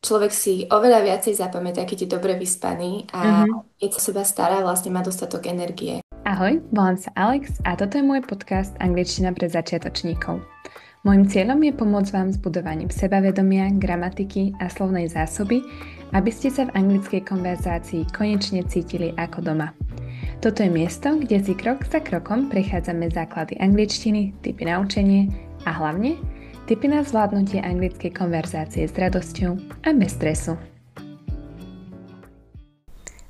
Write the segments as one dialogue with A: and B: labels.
A: človek si oveľa viacej zapamätá, keď je dobre vyspaný a
B: Mhm.
A: keď sa o seba stará, vlastne má dostatok energie.
B: Ahoj, volám sa Alex a toto je môj podcast Angličtina pre začiatočníkov. Môjim cieľom je pomôcť vám s budovaním sebavedomia, gramatiky a slovnej zásoby, aby ste sa v anglickej konverzácii konečne cítili ako doma. Toto je miesto, kde si krok za krokom prechádzame základy angličtiny, tipy na učenie a hlavne tipy na zvládnutie anglickej konverzácie s radosťou a bez stresu.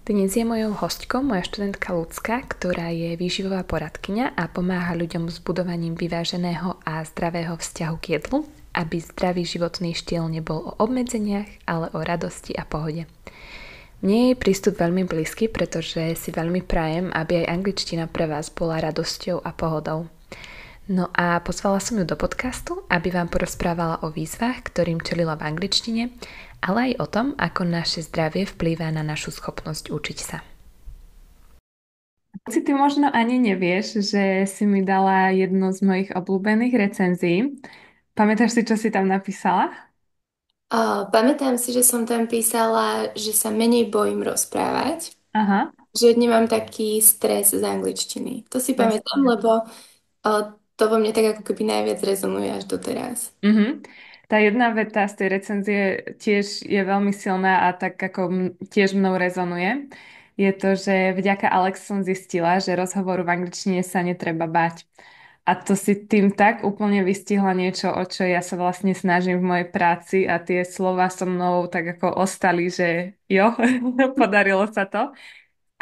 B: Dnes je mojou hostkou moja študentka Lucka, ktorá je výživová poradkyňa a pomáha ľuďom s budovaním vyváženého a zdravého vzťahu k jedlu, aby zdravý životný štýl nebol o obmedzeniach, ale o radosti a pohode. Mne je jej prístup veľmi blízky, pretože si veľmi prajem, aby aj angličtina pre vás bola radosťou a pohodou. No a pozvala som ju do podcastu, aby vám porozprávala o výzvach, ktorým čelila v angličtine, ale aj o tom, ako naše zdravie vplýva na našu schopnosť učiť sa. Si ty možno ani nevieš, že si mi dala jednu z mojich obľúbených recenzií. Pamätáš si, čo si tam napísala?
A: Pamätám si, že som tam písala, že sa menej bojím rozprávať,
B: Aha,
A: že nemám taký stres z angličtiny. To si pamätám,
B: presne.
A: lebo to vo mne tak ako keby najviac rezonuje až doteraz.
B: Mhm. Tá jedna veta z tej recenzie tiež je veľmi silná a tak ako tiež mnou rezonuje. Je to, že vďaka Alex som zistila, že rozhovoru v angličtine sa netreba báť. A to si tým tak úplne vystihla niečo, o čo ja sa vlastne snažím v mojej práci a tie slova so mnou tak ako ostali, že jo, podarilo sa to.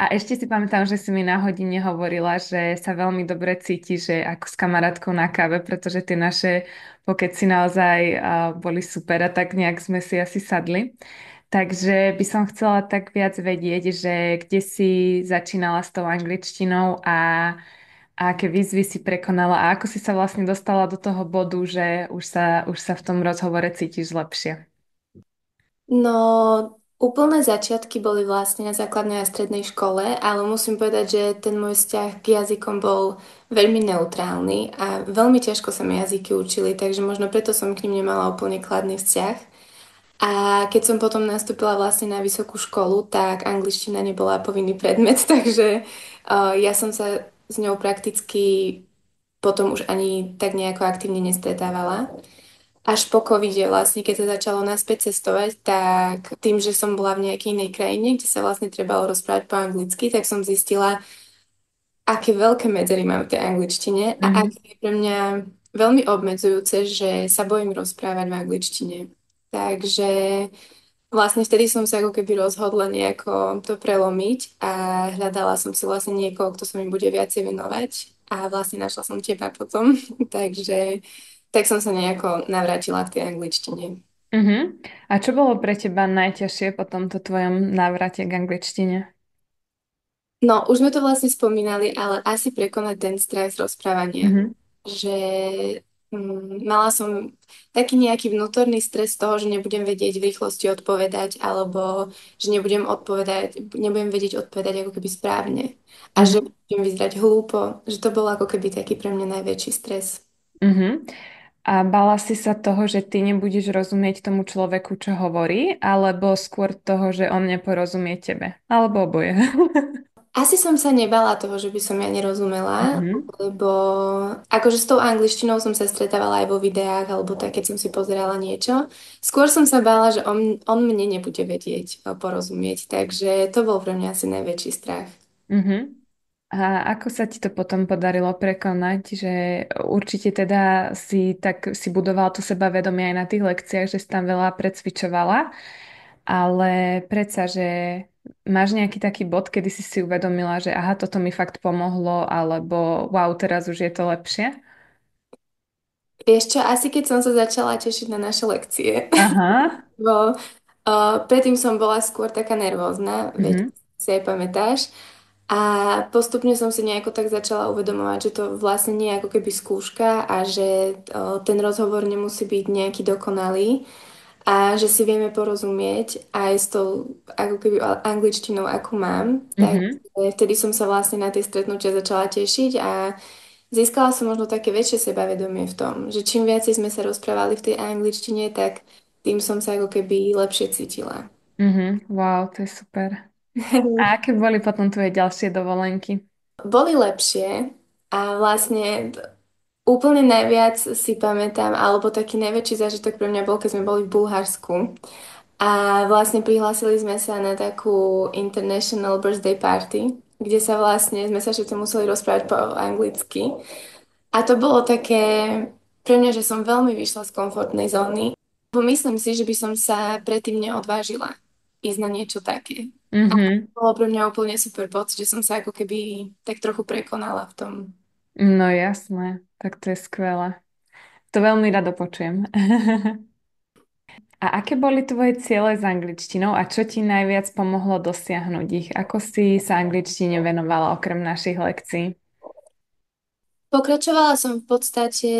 B: A ešte si pamätám, že si mi na hodine hovorila, že sa veľmi dobre cíti, že ako s kamarátkou na káve, pretože tie naše pokeci naozaj boli super a tak nejak sme si asi sadli. Takže by som chcela tak viac vedieť, že kde si začínala s tou angličtinou a aké výzvy si prekonala a ako si sa vlastne dostala do toho bodu, že už sa v tom rozhovore cítiš lepšie.
A: No, úplné začiatky boli vlastne na základnej a strednej škole, ale musím povedať, že ten môj vzťah k jazykom bol veľmi neutrálny a veľmi ťažko sa mi jazyky učili, takže možno preto som k nim nemala úplne kladný vzťah. A keď som potom nastúpila vlastne na vysokú školu, tak angličtina nebola povinný predmet, takže ja som sa s ňou prakticky potom už ani tak nejako aktívne nestretávala. Až po covide vlastne, keď sa začalo naspäť cestovať, tak tým, že som bola v nejakej inej krajine, kde sa vlastne trebalo rozprávať po anglicky, tak som zistila, aké veľké medzery mám v tej angličtine a
B: Mhm.
A: aké je pre mňa veľmi obmedzujúce, že sa bojím rozprávať v angličtine. Takže vlastne vtedy som sa ako keby rozhodla nejako to prelomiť a hľadala som si vlastne niekoho, kto sa mi bude viacej venovať a vlastne našla som teba potom, takže tak som sa nejako navrátila k tej angličtine.
B: Mhm. A čo bolo pre teba najťažšie po tomto tvojom návrate k angličtine?
A: No, už sme to vlastne spomínali, ale asi prekonať ten strach z rozprávania.
B: Mhm.
A: Že mala som taký nejaký vnútorný stres z toho, že nebudem vedieť v rýchlosti odpovedať, alebo že nebudem vedieť odpovedať ako keby správne. A že
B: Mhm.
A: budem vyzerať hlúpo, že to bol ako keby taký pre mňa najväčší stres.
B: Mhm. A bala si sa toho, že ty nebudeš rozumieť tomu človeku, čo hovorí, alebo skôr toho, že on neporozumie tebe? Alebo oboje.
A: Asi som sa nebala toho, že by som ja nerozumela,
B: Mhm.
A: lebo akože s tou angličtinou som sa stretávala aj vo videách, alebo tak, keď som si pozerala niečo. Skôr som sa bála, že on mne nebude vedieť porozumieť, takže to bol pre mňa asi najväčší strach.
B: Mhm. A ako sa ti to potom podarilo prekonať, že určite teda si budovala to sebavedomie aj na tých lekciách, že si tam veľa precvičovala, ale predsa, že máš nejaký taký bod, kedy si si uvedomila, že aha, toto mi fakt pomohlo, alebo wow, teraz už je to lepšie?
A: Vieš čo, asi keď som sa začala tešiť na naše lekcie,
B: Aha.
A: bo predtým som bola skôr taká nervózna, veď
B: Mhm.
A: si aj pamätáš. A postupne som si nejako tak začala uvedomovať, že to vlastne nie je ako keby skúška a že ten rozhovor nemusí byť nejaký dokonalý a že si vieme porozumieť aj s tou ako keby angličtinou, akú mám. Tak
B: Mhm.
A: vtedy som sa vlastne na tie stretnutia začala tešiť a získala som možno také väčšie sebavedomie v tom, že čím viacej sme sa rozprávali v tej angličtine, tak tým som sa ako keby lepšie cítila.
B: Wow, to je super. A aké boli potom tvoje ďalšie dovolenky?
A: Boli lepšie a vlastne úplne najviac si pamätám, alebo taký najväčší zážitok pre mňa bol, keď sme boli v Bulharsku. A vlastne prihlásili sme sa na takú International Birthday Party, kde sa vlastne sme sa všetci museli rozprávať po anglicky. A to bolo také pre mňa, že som veľmi vyšla z komfortnej zóny. Myslím si, že by som sa predtým neodvážila ísť na niečo také. A to
B: Mhm.
A: bolo pre mňa úplne super pocit, že som sa ako keby tak trochu prekonala v tom.
B: No jasné, tak to je skvelé. To veľmi rado počujem. A aké boli tvoje ciele s angličtinou a čo ti najviac pomohlo dosiahnuť ich? Ako si sa angličtine venovala okrem našich lekcií?
A: Pokračovala som v podstate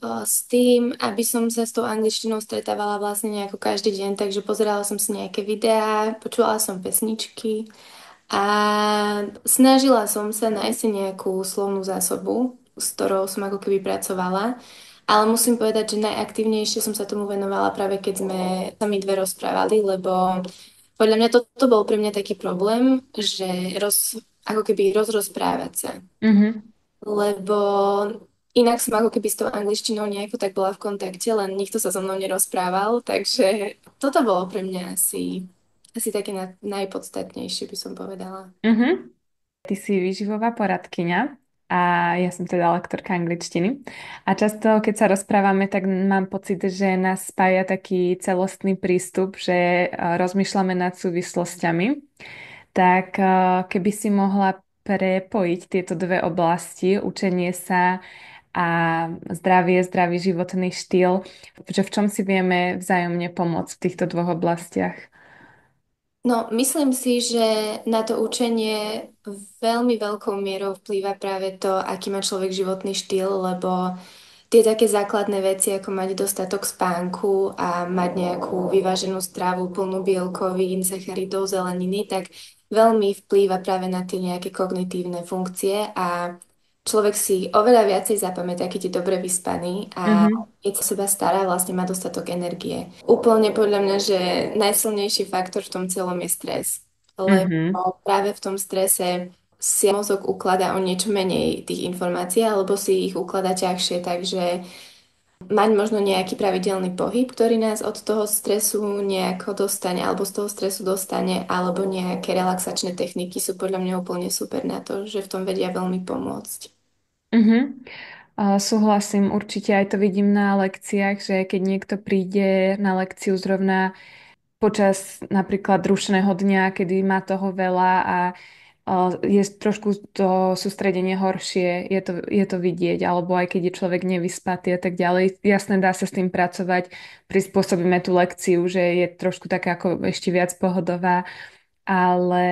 A: s tým, aby som sa s tou angličtinou stretávala vlastne nejako každý deň, takže pozerala som si nejaké videá, počúvala som pesničky a snažila som sa nájsť si nejakú slovnú zásobu, s ktorou som ako keby pracovala. Ale musím povedať, že najaktívnejšie som sa tomu venovala práve keď sme sa my dve rozprávali, lebo podľa mňa toto bol pre mňa taký problém, že ako keby rozprávať sa
B: Mhm.
A: lebo inak som ako keby s tou angličtinou nejako tak bola v kontakte, len nikto sa so mnou nerozprával, takže toto bolo pre mňa asi také najpodstatnejšie, by som povedala.
B: Mhm. Ty si výživová poradkyňa a ja som teda lektorka angličtiny. A často, keď sa rozprávame, tak mám pocit, že nás spája taký celostný prístup, že rozmýšľame nad súvislosťami. Tak keby si mohla prepojiť tieto dve oblasti, učenie sa a zdravie, zdravý životný štýl, že v čom si vieme vzájomne pomôcť v týchto dvoch oblastiach.
A: No, myslím si, že na to učenie veľmi veľkou mierou vplýva práve to, aký má človek životný štýl, lebo tie také základné veci, ako mať dostatok spánku a mať nejakú vyváženú stravu plnú bielkovín, sacharidov, zeleniny, tak veľmi vplýva práve na tie nejaké kognitívne funkcie a človek si oveľa viacej zapamätá, keď je dobre vyspaný a
B: Mhm.
A: keď sa o seba stará, vlastne má dostatok energie. Úplne podľa mňa, že najsilnejší faktor v tom celom je stres, lebo
B: Mhm.
A: práve v tom strese si mozog ukladá o niečo menej tých informácií, alebo si ich ukladá ťažšie, takže mať možno nejaký pravidelný pohyb, ktorý nás od toho stresu nejako dostane, alebo z toho stresu dostane, alebo nejaké relaxačné techniky sú podľa mňa úplne super na to, že v tom vedia veľmi pomôcť.
B: Mhm. Súhlasím, určite aj to vidím na lekciách, že keď niekto príde na lekciu zrovna počas napríklad rušného dňa, kedy má toho veľa a je trošku to sústredenie horšie, je to vidieť, alebo aj keď je človek nevyspatý a tak ďalej. Jasné, dá sa s tým pracovať, prispôsobíme tú lekciu, že je trošku taká ako ešte viac pohodová, ale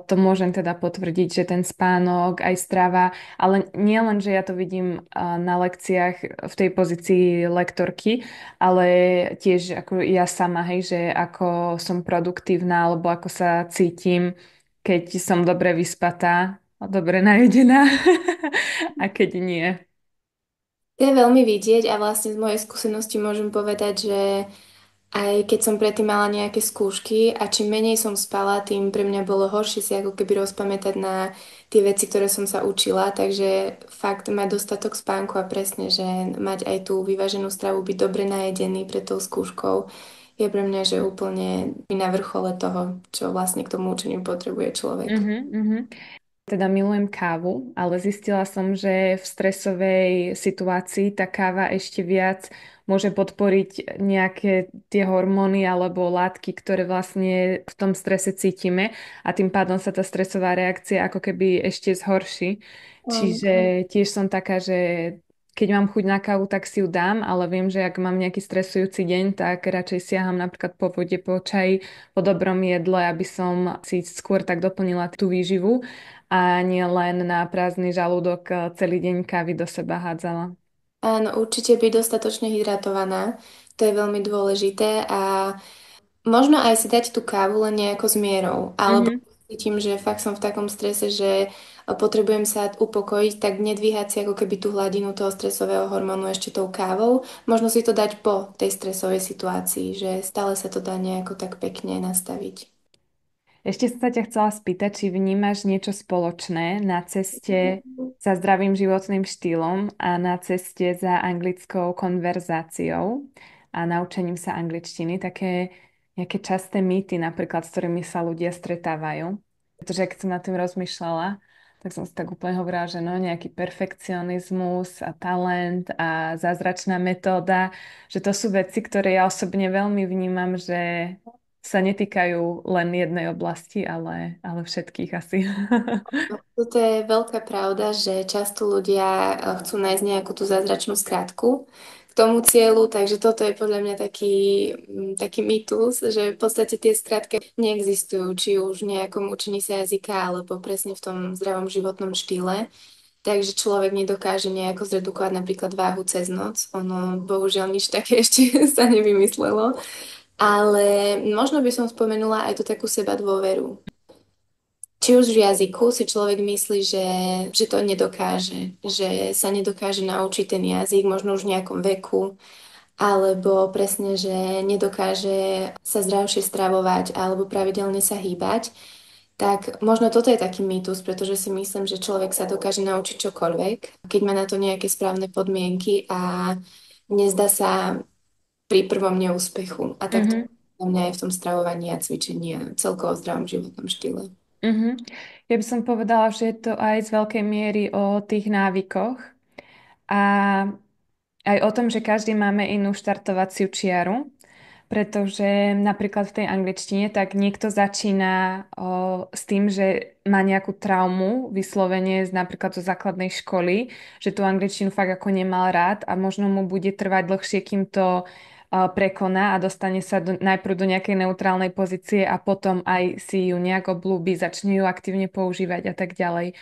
B: to môžem teda potvrdiť, že ten spánok, aj strava, ale nie len, že ja to vidím na lekciách v tej pozícii lektorky, ale tiež ako ja sama, hej, že ako som produktívna alebo ako sa cítim, keď som dobre vyspatá a dobre najedená a keď nie.
A: To je veľmi vidieť a vlastne z mojej skúsenosti môžem povedať, že aj keď som predtým mala nejaké skúšky a čím menej som spala, tým pre mňa bolo horšie si ako keby rozpamätať na tie veci, ktoré som sa učila, takže fakt mať dostatok spánku a presne, že mať aj tú vyváženú stravu, byť dobre najedený pred tou skúškou je pre mňa, že úplne na vrchole toho, čo vlastne k tomu učeniu potrebuje človek.
B: Mhm, mhm. Teda milujem kávu, ale zistila som, že v stresovej situácii tá káva ešte viac môže podporiť nejaké tie hormóny alebo látky, ktoré vlastne v tom strese cítime a tým pádom sa tá stresová reakcia ako keby ešte zhorší.
A: Áno.
B: Čiže tiež som taká, že keď mám chuť na kávu, tak si ju dám, ale viem, že ak mám nejaký stresujúci deň, tak radšej siaham napríklad po vode, po čaji, po dobrom jedle, aby som si skôr tak doplnila tú výživu a nie len na prázdny žalúdok celý deň kávy do seba hádzala.
A: Áno, určite byť dostatočne hydratovaná, to je veľmi dôležité a možno aj si dať tú kávu len nejako s mierou, alebo
B: Mhm.
A: cítim, že fakt som v takom strese, že potrebujem sa upokojiť, tak nedvíhať si ako keby tú hladinu toho stresového hormónu ešte tou kávou. Možno si to dať po tej stresovej situácii, že stále sa to dá nejako tak pekne nastaviť.
B: Ešte som sa ťa chcela spýtať, či vnímaš niečo spoločné na ceste za zdravým životným štýlom a na ceste za anglickou konverzáciou a naučením sa angličtiny, také nejaké časté mýty napríklad, s ktorými sa ľudia stretávajú. Pretože keď som nad tým rozmýšľala, tak som si tak úplne hovorila, že no, nejaký perfekcionizmus a talent a zázračná metóda, že to sú veci, ktoré ja osobne veľmi vnímam, že sa netýkajú len jednej oblasti, ale všetkých asi.
A: Toto je veľká pravda, že často ľudia chcú nájsť nejakú tú zázračnú skratku k tomu cieľu, takže toto je podľa mňa taký mýtus, že v podstate tie skratky neexistujú, či už v nejakom učení sa jazyka, alebo presne v tom zdravom životnom štýle. Takže človek nedokáže nejako zredukovať napríklad váhu cez noc. Ono bohužiaľ nič také ešte sa nevymyslelo. Ale možno by som spomenula aj tú takú seba dôveru. Či už v jazyku si človek myslí, že to nedokáže, že sa nedokáže naučiť ten jazyk, možno už v nejakom veku, alebo presne, že nedokáže sa zdravšie stravovať alebo pravidelne sa hýbať, tak možno toto je taký mýtus, pretože si myslím, že človek sa dokáže naučiť čokoľvek, keď má na to nejaké správne podmienky a nezdá sa pri prvom neúspechu. A tak to
B: Mhm,
A: u mňa je v tom stravovaní a cvičení a celkovo v zdravom životnom štýle.
B: mhm. Ja by som povedala, že je to aj z veľkej miery o tých návykoch a aj o tom, že každý máme inú štartovaciu čiaru, pretože napríklad v tej angličtine tak niekto začína s tým, že má nejakú traumu, vyslovene napríklad zo základnej školy, že tú angličtinu fakt ako nemal rád a možno mu bude trvať dlhšie, kým to prekoná a dostane sa najprv do nejakej neutrálnej pozície a potom aj si ju nejak obľúbi, začne ju aktívne používať a tak ďalej.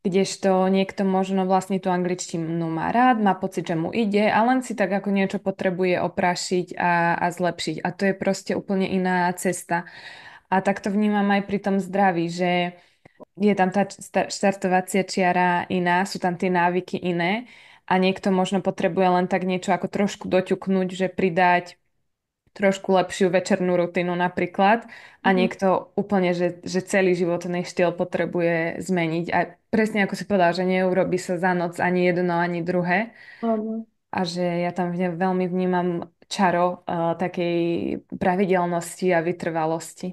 B: Kdežto niekto možno vlastne tú angličtinu má rád, má pocit, že mu ide a len si tak ako niečo potrebuje oprašiť a zlepšiť. A to je proste úplne iná cesta. A tak to vnímam aj pri tom zdraví, že je tam tá štartovacia čiara iná, sú tam tie návyky iné a niekto možno potrebuje len tak niečo ako trošku doťuknúť, že pridať trošku lepšiu večernú rutinu napríklad a niekto úplne, že celý životný štýl potrebuje zmeniť. A presne ako si povedal, že neurobi sa za noc ani jedno, ani druhé
A: Áno.
B: a že ja tam veľmi vnímam čaro takej pravidelnosti a vytrvalosti.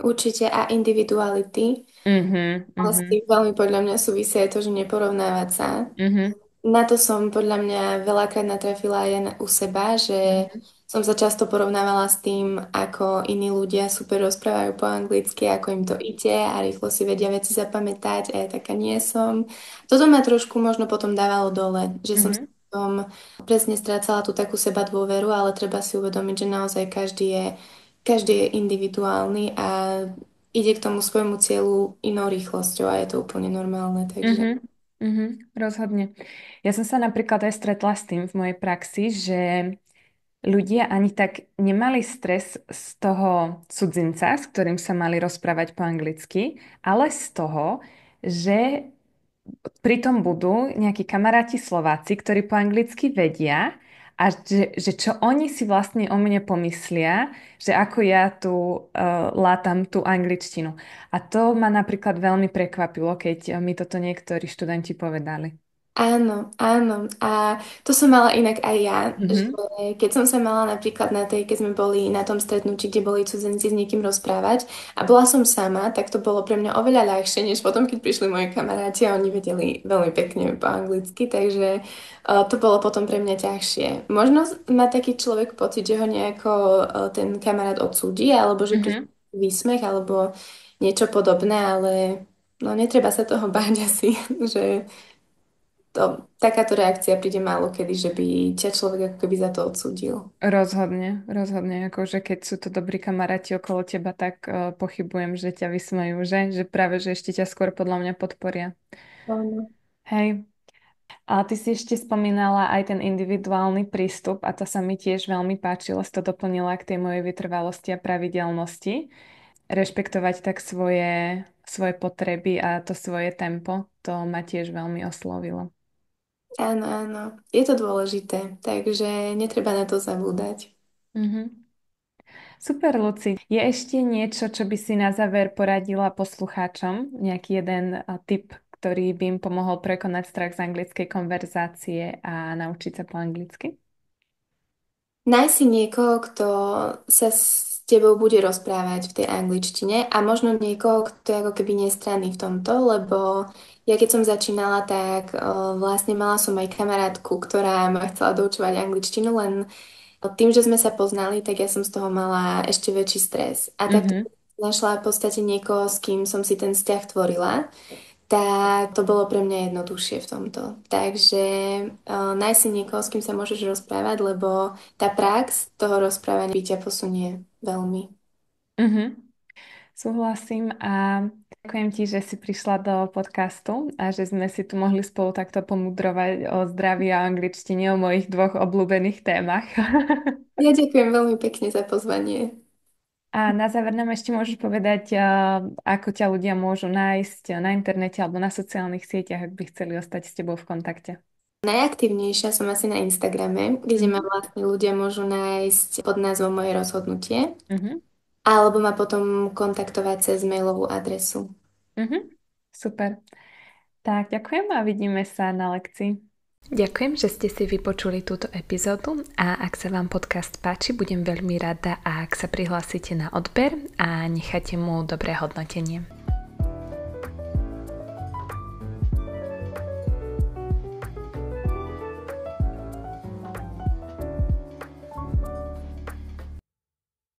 A: Určite a individuality.
B: Mhm,
A: Ale s
B: mhm,
A: tým veľmi podľa mňa súvisí aj to, že neporovnávať sa.
B: mhm,
A: Na to som podľa mňa veľakrát natrafila aj u seba, že
B: mhm,
A: som sa často porovnávala s tým, ako iní ľudia super rozprávajú po anglicky, ako im to ide a rýchlo si vedia veci zapamätať a ja taká nie som. Toto ma trošku možno potom dávalo dole, že som
B: mhm.
A: si potom presne strácala tú takú seba dôveru, ale treba si uvedomiť, že naozaj každý je individuálny a ide k tomu svojmu cieľu inou rýchlosťou a je to úplne normálne, takže
B: Mhm, mhm, rozhodne. Ja som sa napríklad aj stretla s tým v mojej praxi, že ľudia ani tak nemali stres z toho cudzinca, s ktorým sa mali rozprávať po anglicky, ale z toho, že pritom budú nejakí kamaráti Slováci, ktorí po anglicky vedia a že čo oni si vlastne o mne pomyslia, že ako ja tu látam tú angličtinu. A to ma napríklad veľmi prekvapilo, keď mi toto niektorí študenti povedali.
A: áno, áno. A to som mala inak aj ja, že
B: Mhm,
A: keď som sa mala napríklad keď sme boli na tom stretnutí, kde boli cudzenci s niekým rozprávať a bola som sama, tak to bolo pre mňa oveľa ľahšie, než potom, keď prišli moji kamaráti a oni vedeli veľmi pekne po anglicky, takže to bolo potom pre mňa ťažšie. Možno má taký človek pocit, že ho nejako ten kamarát odsúdi, alebo že príde
B: mhm.
A: výsmech, alebo niečo podobné, ale no netreba sa toho báť asi, že takáto reakcia príde málo kedy, že by ťa človek ako keby za to odsúdil.
B: Rozhodne, rozhodne, akože keď sú to dobrí kamaráti okolo teba, tak pochybujem, že ťa vysmejú, že? Že práve, že ešte ťa skôr podľa mňa podporia.
A: Áno.
B: Hej. A ty si ešte spomínala aj ten individuálny prístup a to sa mi tiež veľmi páčilo, si to doplnila k tej mojej vytrvalosti a pravidelnosti. rešpektovať tak svoje potreby a to svoje tempo. To ma tiež veľmi oslovilo.
A: Áno, áno, je to dôležité, takže netreba na to zabúdať.
B: Mhm. Super, Luci. Je ešte niečo, čo by si na záver poradila poslucháčom? Nejaký jeden tip, ktorý by im pomohol prekonať strach z anglickej konverzácie a naučiť sa po anglicky?
A: Nájsť si niekoho, kto sa s tebou bude rozprávať v tej angličtine a možno niekoho, kto je ako keby nestranný v tomto, lebo ja keď som začínala, tak vlastne mala som aj kamarátku, ktorá ma chcela doučovať angličtinu, len tým, že sme sa poznali, tak ja som z toho mala ešte väčší stres. A tak
B: Mhm.
A: našla v podstate niekoho, s kým som si ten vzťah tvorila, tak to bolo pre mňa jednoduchšie v tomto. Takže nájsť si niekoho, s kým sa môžeš rozprávať, lebo tá prax toho rozprávania by ťa posunie veľmi.
B: Mhm. Súhlasím a ďakujem ti, že si prišla do podcastu a že sme si tu mohli spolu takto pomudrovať o zdraví a angličtine, o mojich dvoch obľúbených témach.
A: Ja ďakujem veľmi pekne za pozvanie.
B: A na záver nám ešte môžeš povedať, ako ťa ľudia môžu nájsť na internete alebo na sociálnych sieťach, ak by chceli ostať s tebou v kontakte.
A: Najaktívnejšia som asi na Instagrame, kde ma
B: Mhm.
A: vlastne ľudia môžu nájsť pod názvom Moje rozhodnutie,
B: Mhm.
A: alebo ma potom kontaktovať cez mailovú adresu.
B: Mhm. Super. Tak, ďakujem a vidíme sa na lekcii. Ďakujem, že ste si vypočuli túto epizódu a ak sa vám podcast páči, budem veľmi rada, ak sa prihlásite na odber a necháte mu dobré hodnotenie.